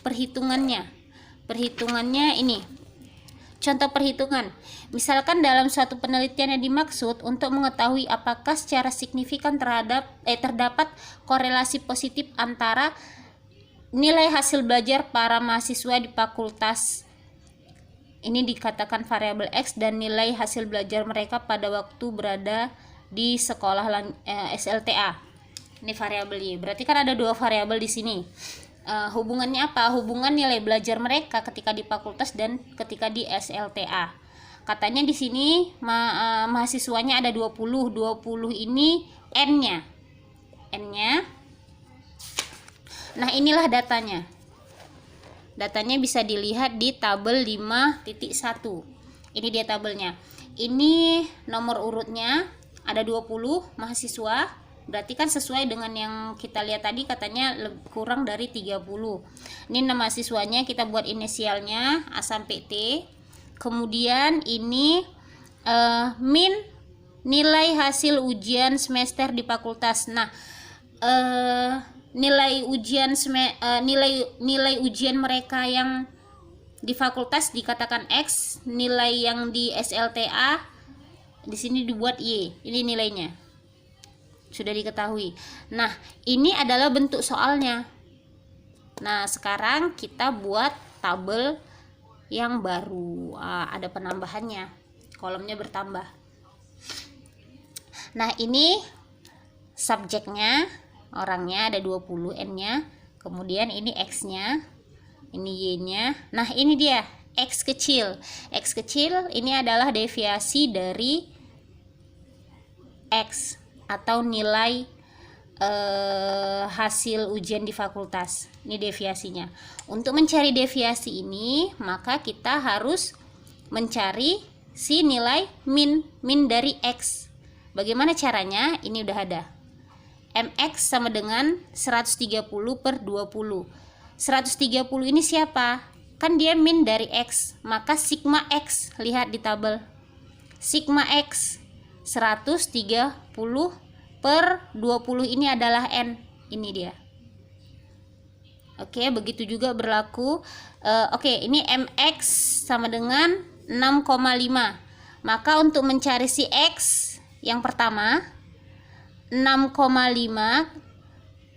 perhitungannya. Perhitungannya ini. Contoh perhitungan. Misalkan dalam suatu penelitian yang dimaksud untuk mengetahui apakah secara signifikan terdapat korelasi positif antara nilai hasil belajar para mahasiswa di fakultas ini dikatakan variabel X dan nilai hasil belajar mereka pada waktu berada di sekolah SLTA. Ini variabel Y. Berarti kan ada dua variabel di sini. Hubungannya apa? Hubungan nilai belajar mereka ketika di fakultas dan ketika di SLTA. Katanya di sini mahasiswanya ada 20. 20 ini N-nya. N-nya. Nah, inilah datanya. Datanya bisa dilihat di tabel 5.1. Ini dia tabelnya. Ini nomor urutnya ada 20 mahasiswa. Berarti kan sesuai dengan yang kita lihat tadi, katanya kurang dari 30. Ini nama mahasiswanya, kita buat inisialnya A sampai T. Kemudian ini min nilai hasil ujian semester di fakultas. Nah, nilai ujian mereka yang di fakultas dikatakan X, nilai yang di SLTA di sini dibuat Y. Ini nilainya. Sudah diketahui. Nah, ini adalah bentuk soalnya. Nah, sekarang kita buat tabel yang baru. Ada penambahannya. Kolomnya bertambah. Nah, ini subjeknya. Orangnya ada 20 N-nya, kemudian ini X-nya, ini Y-nya. Nah, ini dia X kecil. X kecil ini adalah deviasi dari X atau nilai hasil ujian di fakultas. Ini deviasinya. Untuk mencari deviasi ini, maka kita harus mencari si nilai min dari X. Bagaimana caranya? Ini udah ada. MX sama dengan 130 per 20. 130 ini siapa? Kan dia min dari X. Maka sigma X, lihat di tabel. Sigma X 130 per 20 ini adalah N. Ini dia. Oke, begitu juga berlaku. Oke, ini MX sama dengan 6,5. Maka untuk mencari si X yang pertama 6,5,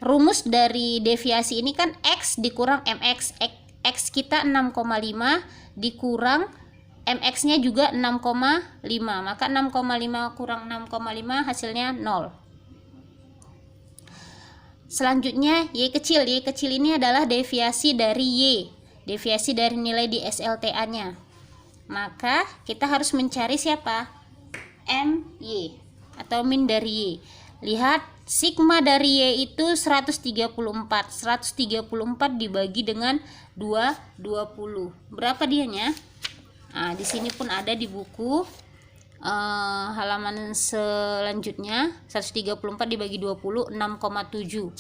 rumus dari deviasi ini kan X dikurang MX. X kita 6,5 dikurang MX nya juga 6,5, maka 6,5 kurang 6,5 hasilnya 0. Selanjutnya Y kecil. Y kecil ini adalah deviasi dari Y, deviasi dari nilai di SLTA nya. Maka kita harus mencari siapa? MY atau min dari Y. Lihat, sigma dari Y itu 134. 134 dibagi dengan 20. Berapa dianya? Nah, di sini pun ada di buku halaman selanjutnya. 134 dibagi 20, 6,7.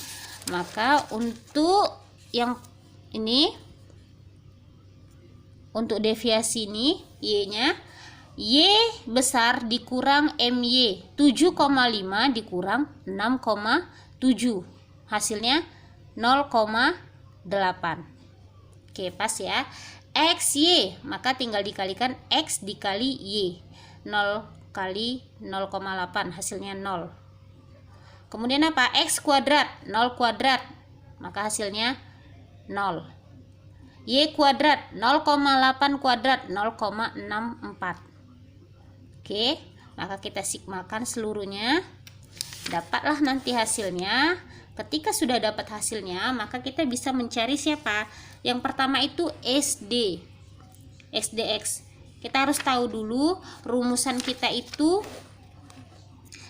Maka untuk yang ini, untuk deviasi ini Y-nya, Y besar dikurang MY, 7,5 dikurang 6,7, hasilnya 0,8. Oke, pas ya. XY, maka tinggal dikalikan X dikali Y, 0 kali 0,8, hasilnya 0. Kemudian apa? X kuadrat, 0 kuadrat, maka hasilnya 0. Y kuadrat, 0,8 kuadrat, 0,64. Oke, maka kita sigmakan seluruhnya, dapatlah nanti hasilnya. Ketika sudah dapat hasilnya, maka kita bisa mencari siapa? Yang pertama itu SD, SDX. Kita harus tahu dulu rumusan kita itu,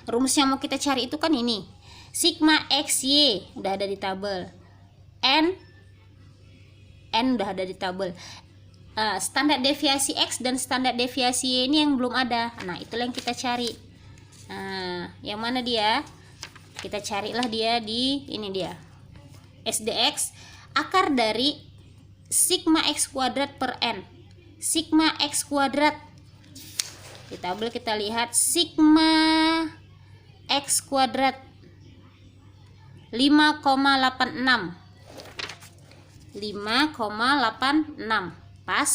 rumus yang mau kita cari itu kan ini, sigma XY udah ada di tabel, N udah ada di tabel. Standar deviasi X dan standar deviasi Y ini yang belum ada. Nah, itulah yang kita cari. Nah, yang mana dia? Kita carilah dia di ini dia. SDX akar dari sigma X kuadrat per N. Sigma X kuadrat. Di tabel kita lihat sigma X kuadrat 5,86. 5,86 pas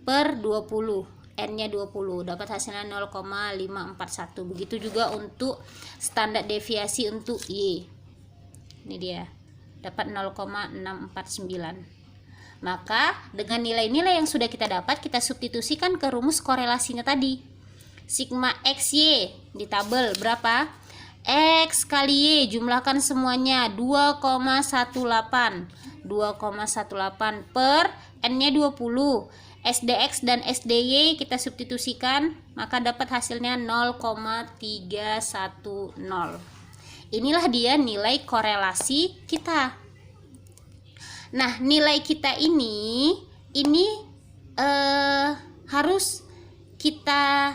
per 20, N-nya 20, dapat hasilnya 0,541. Begitu juga untuk standar deviasi untuk Y. Ini dia, dapat 0,649. Maka dengan nilai-nilai yang sudah kita dapat, kita substitusikan ke rumus korelasinya tadi. Sigma XY di tabel berapa? X kali Y, jumlahkan semuanya 2,18 per N-nya 20. SDX dan SDY kita substitusikan, maka dapat hasilnya 0,310. Inilah dia nilai korelasi kita. Nah, nilai kita ini harus kita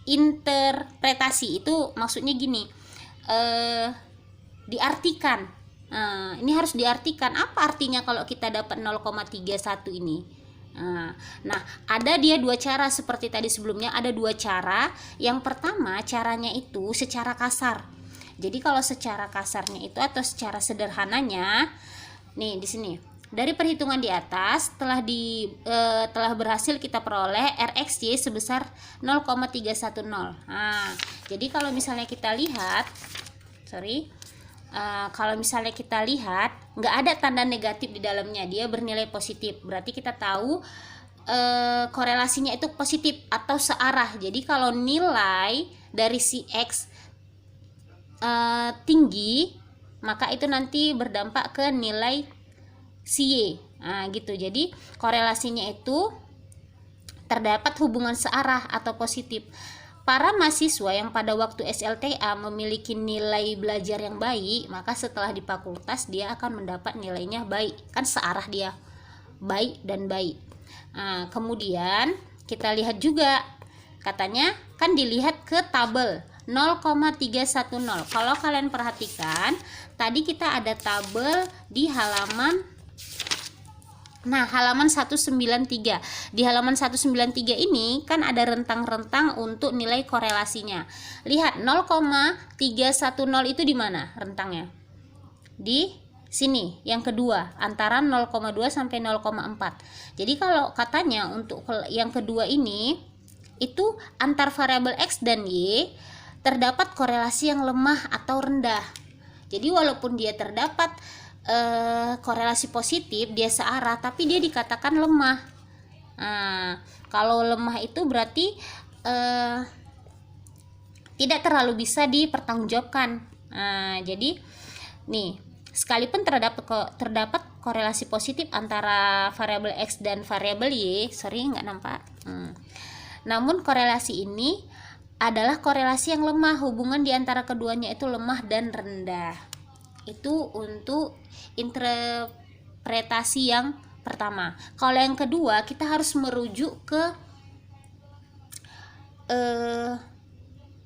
interpretasi. Itu maksudnya gini, diartikan. Ini harus diartikan. Apa artinya kalau kita dapat 0,31 ini? Nah, ada dia dua cara seperti tadi sebelumnya. Ada dua cara. Yang pertama, caranya itu secara kasar. Jadi kalau secara kasarnya itu atau secara sederhananya, nih di sini dari perhitungan di atas telah berhasil kita peroleh RXY sebesar 0,310. Jadi kalau misalnya kita lihat, kalau misalnya kita lihat nggak ada tanda negatif di dalamnya, dia bernilai positif, berarti kita tahu korelasinya itu positif atau searah. Jadi kalau nilai dari si X tinggi, maka itu nanti berdampak ke nilai si Y. Gitu. Jadi korelasinya itu terdapat hubungan searah atau positif. Para mahasiswa yang pada waktu SLTA memiliki nilai belajar yang baik, maka setelah di fakultas dia akan mendapat nilainya baik. Kan searah dia, baik dan baik. Kemudian kita lihat juga, katanya kan dilihat ke tabel 0,310. Kalau kalian perhatikan, tadi kita ada tabel di halaman halaman 193. Di halaman 193 ini kan ada rentang-rentang untuk nilai korelasinya. Lihat 0,310 itu di mana rentangnya? Di sini, yang kedua, antara 0,2 sampai 0,4. Jadi kalau katanya untuk yang kedua ini itu antar variabel X dan Y terdapat korelasi yang lemah atau rendah. Jadi walaupun dia terdapat korelasi positif, dia searah, tapi dia dikatakan lemah. Kalau lemah itu berarti tidak terlalu bisa dipertanggungjawabkan. Jadi nih, sekalipun terdapat korelasi positif antara variabel X dan variabel Y, nggak nampak. Namun korelasi ini adalah korelasi yang lemah, hubungan di antara keduanya itu lemah dan rendah. Itu untuk interpretasi yang pertama. Kalau yang kedua, kita harus merujuk ke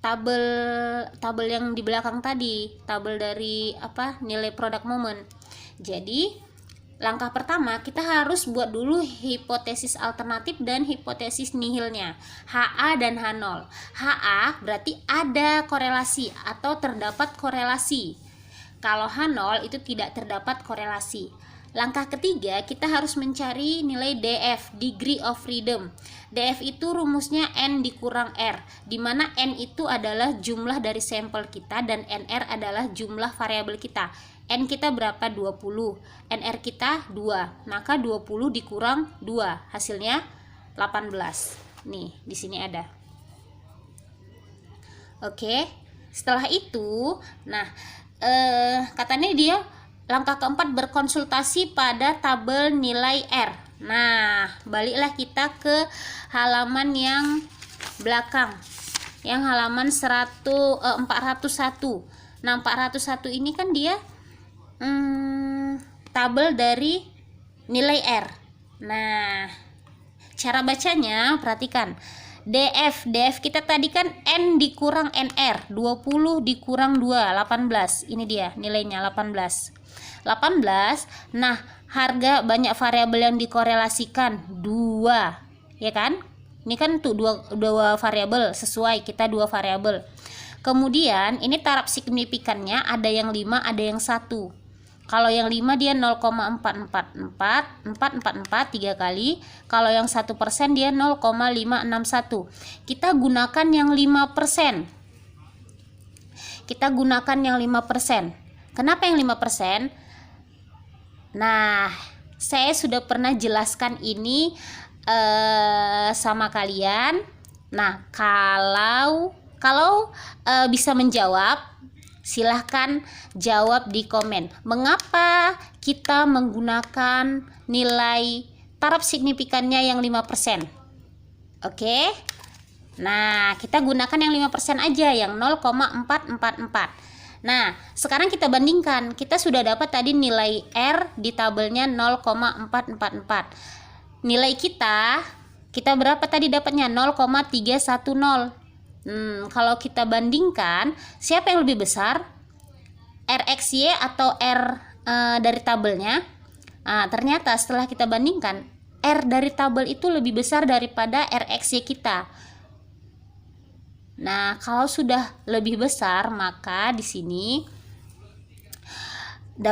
tabel yang di belakang tadi, tabel dari nilai product moment. Jadi langkah pertama kita harus buat dulu hipotesis alternatif dan hipotesis nihilnya, HA dan H0. HA berarti ada korelasi atau terdapat korelasi. Kalau H0 itu tidak terdapat korelasi. Langkah ketiga, kita harus mencari nilai DF, degree of freedom. DF itu rumusnya N dikurang R, di mana N itu adalah jumlah dari sampel kita dan NR adalah jumlah variabel kita. N kita berapa? 20. NR kita 2. Maka 20 dikurang 2, hasilnya 18. Nih, di sini ada. Oke. Setelah itu, katanya dia langkah keempat berkonsultasi pada tabel nilai R. Nah, baliklah kita ke halaman yang belakang, yang halaman 401. Nah, 401 ini kan dia tabel dari nilai R. Nah, cara bacanya perhatikan. DF kita tadi kan N dikurang NR, 20 dikurang 2, 18. Ini dia nilainya 18. Nah, harga banyak variabel yang dikorelasikan 2, ya kan? Ini kan tuh dua variabel, sesuai kita 2 variabel. Kemudian ini taraf signifikannya ada yang 5, ada yang 1. Kalau yang 5 dia 0,444 3 kali. Kalau yang 1% dia 0,561. Kita gunakan yang 5%. Kita gunakan yang 5%. Kenapa yang 5%? Nah, saya sudah pernah jelaskan ini sama kalian. Nah, kalau bisa menjawab, silahkan jawab di komen. Mengapa kita menggunakan nilai taraf signifikannya yang 5%? Oke. Nah, kita gunakan yang 5% aja, yang 0,444. Nah, sekarang kita bandingkan. Kita sudah dapat tadi nilai R di tabelnya 0,444. Nilai kita berapa tadi dapatnya? 0,310. Kalau kita bandingkan, siapa yang lebih besar? RXY atau R dari tabelnya? Ternyata setelah kita bandingkan, R dari tabel itu lebih besar daripada RXY kita. Nah, kalau sudah lebih besar, maka di sini